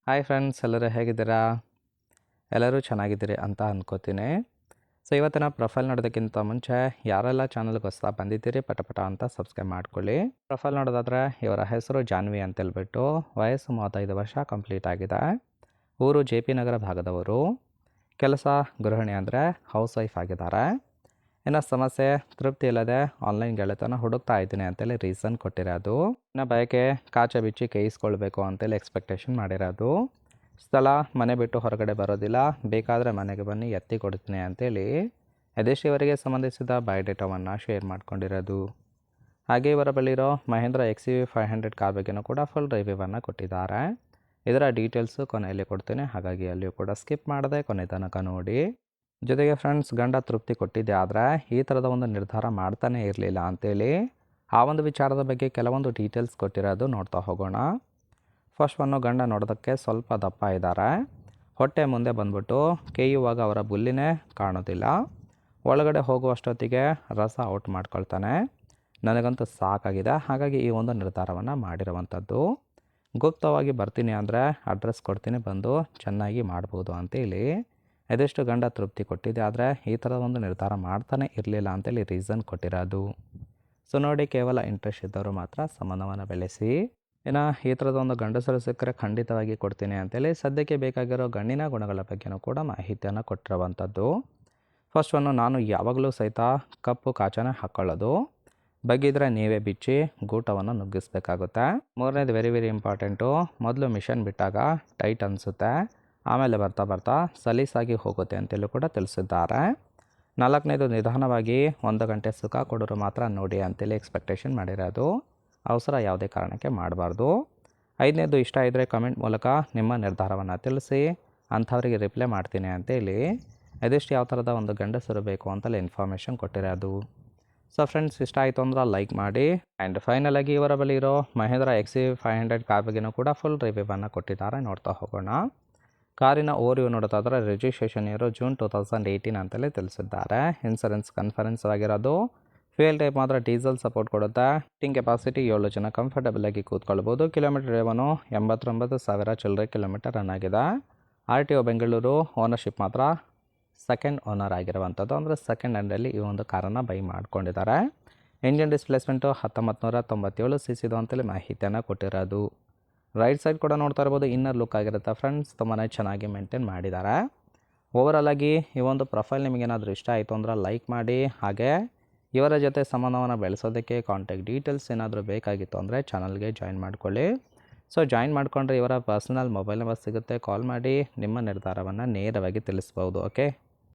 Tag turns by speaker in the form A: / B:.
A: Hi friends, ಎಲ್ಲರೂ ಹೇಗಿದ್ದೀರಾ? ಎಲ್ಲರೂ ಚೆನ್ನಾಗಿದ್ದೀರಿ ಅಂತ ಅಂದ್ಕೋತೀನಿ. ಸೊ ಇವತ್ತಿನ ಪ್ರೊಫೈಲ್ ನೋಡೋದಕ್ಕಿಂತ ಮುಂಚೆ ಯಾರೆಲ್ಲ ಚಾನಲ್ಗೆ ಹೊಸ ಬಂದಿದ್ದೀರಿ ಪಟ ಅಂತ ಸಬ್ಸ್ಕ್ರೈಬ್ ಮಾಡ್ಕೊಳ್ಳಿ. ಪ್ರೊಫೈಲ್ ನೋಡೋದಾದರೆ ಇವರ ಹೆಸರು ಜಾನ್ವಿ ಅಂತೇಳ್ಬಿಟ್ಟು, ವಯಸ್ಸು 35 ವರ್ಷ ಕಂಪ್ಲೀಟ್ ಆಗಿದೆ. ಊರು JP ನಗರ ಭಾಗದವರು. ಕೆಲಸ ಗೃಹಿಣಿ ಅಂದರೆ ಹೌಸ್ ವೈಫ್ ಆಗಿದ್ದಾರೆ. ಇನ್ನು ಸಮಸ್ಯೆ ತೃಪ್ತಿ ಇಲ್ಲದೆ ಆನ್ಲೈನ್ ಗೆಳೆತನ ಹುಡುಕ್ತಾ ಇದ್ದೀನಿ ಅಂತೇಳಿ ರೀಸನ್ ಕೊಟ್ಟಿರೋದು. ಇನ್ನು ಬಯಕೆ ಕಾಚ ಬಿಚ್ಚಿ ಕೈಯಿಸ್ಕೊಳ್ಬೇಕು ಅಂತೇಳಿ ಎಕ್ಸ್ಪೆಕ್ಟೇಷನ್ ಮಾಡಿರೋದು. ಸ್ಥಳ ಮನೆ ಬಿಟ್ಟು ಹೊರಗಡೆ ಬರೋದಿಲ್ಲ, ಬೇಕಾದರೆ ಮನೆಗೆ ಬನ್ನಿ ಎತ್ತಿ ಕೊಡ್ತೀನಿ ಅಂತೇಳಿ ಯದೇಶಿಯವರಿಗೆ ಸಂಬಂಧಿಸಿದ ಬಯೋಡೇಟಾವನ್ನು ಶೇರ್ ಮಾಡ್ಕೊಂಡಿರೋದು. ಹಾಗೆ ಇವರ ಬಳಿರೋ ಮಹೇಂದ್ರ XUV 500 ಕಾರ್ ಬಗ್ಗೆನೂ ಕೂಡ ಫುಲ್ ರಿವ್ಯೂವನ್ನು ಕೊಟ್ಟಿದ್ದಾರೆ. ಇದರ ಡೀಟೇಲ್ಸು ಕೊನೆಯಲ್ಲಿ ಕೊಡ್ತೀನಿ, ಹಾಗಾಗಿ ಅಲ್ಲಿಯೂ ಕೂಡ ಸ್ಕಿಪ್ ಮಾಡದೆ ಕೊನೆ ತನಕ ನೋಡಿ. ಜೊತೆಗೆ ಫ್ರೆಂಡ್ಸ್, ಗಂಡ ತೃಪ್ತಿ ಕೊಟ್ಟಿದ್ದೆ ಆದರೆ ಈ ಥರದ ಒಂದು ನಿರ್ಧಾರ ಮಾಡ್ತಾನೆ ಇರಲಿಲ್ಲ ಅಂತೇಳಿ ಆ ಒಂದು ವಿಚಾರದ ಬಗ್ಗೆ ಕೆಲವೊಂದು ಡೀಟೇಲ್ಸ್ ಕೊಟ್ಟಿರೋದು ನೋಡ್ತಾ ಹೋಗೋಣ. ಫಸ್ಟ್ ಒನ್ನು, ಗಂಡ ನೋಡೋದಕ್ಕೆ ಸ್ವಲ್ಪ ದಪ್ಪ ಇದ್ದಾರೆ. ಹೊಟ್ಟೆ ಮುಂದೆ ಬಂದ್ಬಿಟ್ಟು ಕೇಯುವಾಗ ಅವರ ಬುಲ್ಲಿನೇ ಕಾಣೋದಿಲ್ಲ. ಒಳಗಡೆ ಹೋಗುವಷ್ಟೊತ್ತಿಗೆ ರಸ ಔಟ್ ಮಾಡ್ಕೊಳ್ತಾನೆ. ನನಗಂತೂ ಸಾಕಾಗಿದೆ, ಹಾಗಾಗಿ ಈ ಒಂದು ನಿರ್ಧಾರವನ್ನು ಮಾಡಿರುವಂಥದ್ದು. ಗುಪ್ತವಾಗಿ ಬರ್ತೀನಿ ಅಂದರೆ ಅಡ್ರೆಸ್ ಕೊಡ್ತೀನಿ, ಬಂದು ಚೆನ್ನಾಗಿ ಮಾಡ್ಬೋದು ಅಂತೇಳಿ ಇದೆಷ್ಟು ಗಂಡ ತೃಪ್ತಿ ಕೊಟ್ಟಿದೆ. ಆದರೆ ಈ ಥರದ ಒಂದು ನಿರ್ಧಾರ ಮಾಡ್ತಾನೆ ಇರಲಿಲ್ಲ ಅಂತೇಳಿ ರೀಸನ್ ಕೊಟ್ಟಿರೋದು. ಸೊ ನೋಡಿ, ಕೇವಲ ಇಂಟ್ರೆಸ್ಟ್ ಇದ್ದವರು ಮಾತ್ರ ಸಂಬಂಧವನ್ನು ಬೆಳೆಸಿ. ಇನ್ನು ಈ ಥರದ ಒಂದು ಗಂಡಸರು ಸಿಕ್ಕರೆ ಖಂಡಿತವಾಗಿ ಕೊಡ್ತೀನಿ ಅಂತೇಳಿ ಸದ್ಯಕ್ಕೆ ಬೇಕಾಗಿರೋ ಗಂಡಿನ ಗುಣಗಳ ಬಗ್ಗೆನೂ ಕೂಡ ಮಾಹಿತಿಯನ್ನು ಕೊಟ್ಟಿರುವಂಥದ್ದು. ಫಸ್ಟ್ ಒನ್ನು, ನಾನು ಯಾವಾಗಲೂ ಸಹಿತ ಕಪ್ಪು ಕಾಚನ ಹಾಕ್ಕೊಳ್ಳೋದು. ಬಗ್ಗಿದ್ರೆ ನೀವೇ ಬಿಚ್ಚಿ ಗೂಟವನ್ನು ನುಗ್ಗಿಸ್ಬೇಕಾಗುತ್ತೆ. ಮೂರನೇದು ವೆರಿ ವೆರಿ ಇಂಪಾರ್ಟೆಂಟು, ಮೊದಲು ಮಿಷನ್ ಬಿಟ್ಟಾಗ ಟೈಟ್ ಅನಿಸುತ್ತೆ, ಆಮೇಲೆ ಬರ್ತಾ ಬರ್ತಾ ಸಲೀಸಾಗಿ ಹೋಗುತ್ತೆ ಅಂತೇಳಿ ಕೂಡ ತಿಳಿಸಿದ್ದಾರೆ. ನಾಲ್ಕನೇದು, ನಿಧಾನವಾಗಿ 1 ಗಂಟೆ ಸುಖ ಕೊಡೋರು ಮಾತ್ರ ನೋಡಿ ಅಂತೇಳಿ ಎಕ್ಸ್ಪೆಕ್ಟೇಷನ್ ಮಾಡಿರೋದು. ಅವಸರ ಯಾವುದೇ ಕಾರಣಕ್ಕೆ ಮಾಡಬಾರ್ದು. 5ನೇದು, ಇಷ್ಟ ಇದ್ದರೆ ಕಮೆಂಟ್ ಮೂಲಕ ನಿಮ್ಮ ನಿರ್ಧಾರವನ್ನು ತಿಳಿಸಿ, ಅಂಥವರಿಗೆ ರಿಪ್ಲೈ ಮಾಡ್ತೀನಿ ಅಂತೇಳಿ ಇದೆಷ್ಟು ಯಾವ ಥರದ ಒಂದು ಗಂಡಸರು ಬೇಕು ಅಂತಲೇ ಇನ್ಫಾರ್ಮೇಷನ್ ಕೊಟ್ಟಿರೋದು. ಸೊ ಫ್ರೆಂಡ್ಸ್, ಇಷ್ಟ ಆಯಿತು ಅಂದ್ರೆ ಲೈಕ್ ಮಾಡಿ. ಆ್ಯಂಡ್ ಫೈನಲಾಗಿ ಇವರ ಬಳಿ ಇರೋ ಮಹೇಂದ್ರ XUV 500 ಕಾರ್ ಬಗ್ಗೆನೂ ಕೂಡ ಫುಲ್ ರಿವ್ಯೂವನ್ನು ಕೊಟ್ಟಿದ್ದಾರೆ, ನೋಡ್ತಾ ಹೋಗೋಣ. ಕಾರಿನ ಓರಿಯು ನೋಡೋದಾದರೆ ರಿಜಿಸ್ಟ್ರೇಷನ್ ಇರೋ ಜೂನ್ 2018 ಅಂತಲೇ ತಿಳಿಸಿದ್ದಾರೆ. ಇನ್ಸೂರೆನ್ಸ್ ಕನ್ಫರೆನ್ಸ್ ಆಗಿರೋದು. ಫ್ಯೂಯಲ್ ಟೈಪ್ ಮಾತ್ರ ಡೀಸೆಲ್ ಸಪೋರ್ಟ್ ಕೊಡುತ್ತೆ. ಸೀಟಿಂಗ್ ಕೆಪಾಸಿಟಿ 7 ಜನ ಕಂಫರ್ಟಬಲ್ ಆಗಿ ಕೂತ್ಕೊಳ್ಬೋದು. ಕಿಲೋಮೀಟರ್ ರೇವನು 89,000 ಚಿಲ್ಲರೆ ಕಿಲೋಮೀಟರ್ ರನ್ ಆಗಿದೆ. RTO ಬೆಂಗಳೂರು. ಓನರ್ಶಿಪ್ ಮಾತ್ರ ಸೆಕೆಂಡ್ ಓನರ್ ಆಗಿರುವಂಥದ್ದು, ಅಂದರೆ ಸೆಕೆಂಡ್ ಹ್ಯಾಂಡಲ್ಲಿ ಈ ಒಂದು ಕಾರನ್ನು ಬೈ ಮಾಡ್ಕೊಂಡಿದ್ದಾರೆ. ಇಂಜಿನ್ ಡಿಸ್ಪ್ಲೇಸ್ಮೆಂಟು 1997 cc ಅಂತೇಳಿ ಮಾಹಿತಿಯನ್ನು ಕೊಟ್ಟಿರೋದು. ರೈಟ್ ಸೈಡ್ ಕೂಡ ನೋಡ್ತಾ ಇರ್ಬೋದು, ಇನ್ನರ್ ಲುಕ್ ಆಗಿರುತ್ತೆ ಫ್ರೆಂಡ್ಸ್, ತುಂಬಾ ಚೆನ್ನಾಗಿ ಮೇಂಟೈನ್ ಮಾಡಿದ್ದಾರೆ. ಓವರಾಲ್ ಆಗಿ ಈ ಒಂದು ಪ್ರೊಫೈಲ್ ನಿಮಗೇನಾದರೂ ಇಷ್ಟ ಆಯಿತು ಅಂದ್ರೆ ಲೈಕ್ ಮಾಡಿ. ಹಾಗೆ ಇವರ ಜೊತೆ ಸಂಬಂಧವನ್ನು ಬೆಳೆಸೋದಕ್ಕೆ ಕಾಂಟ್ಯಾಕ್ಟ್ ಡೀಟೇಲ್ಸ್ ಏನಾದರೂ ಬೇಕಾಗಿತ್ತು ಅಂದರೆ ಚಾನಲ್ಗೆ ಜಾಯಿನ್ ಮಾಡ್ಕೊಳ್ಳಿ. ಸೊ ಜಾಯಿನ್ ಮಾಡಿಕೊಂಡ್ರೆ ಇವರ ಪರ್ಸನಲ್ ಮೊಬೈಲ್ ನಂಬರ್ ಸಿಗುತ್ತೆ, ಕಾಲ್ ಮಾಡಿ ನಿಮ್ಮ ನಿರ್ಧಾರವನ್ನು ನೇರವಾಗಿ ತಿಳಿಸ್ಬೋದು. ಓಕೆ.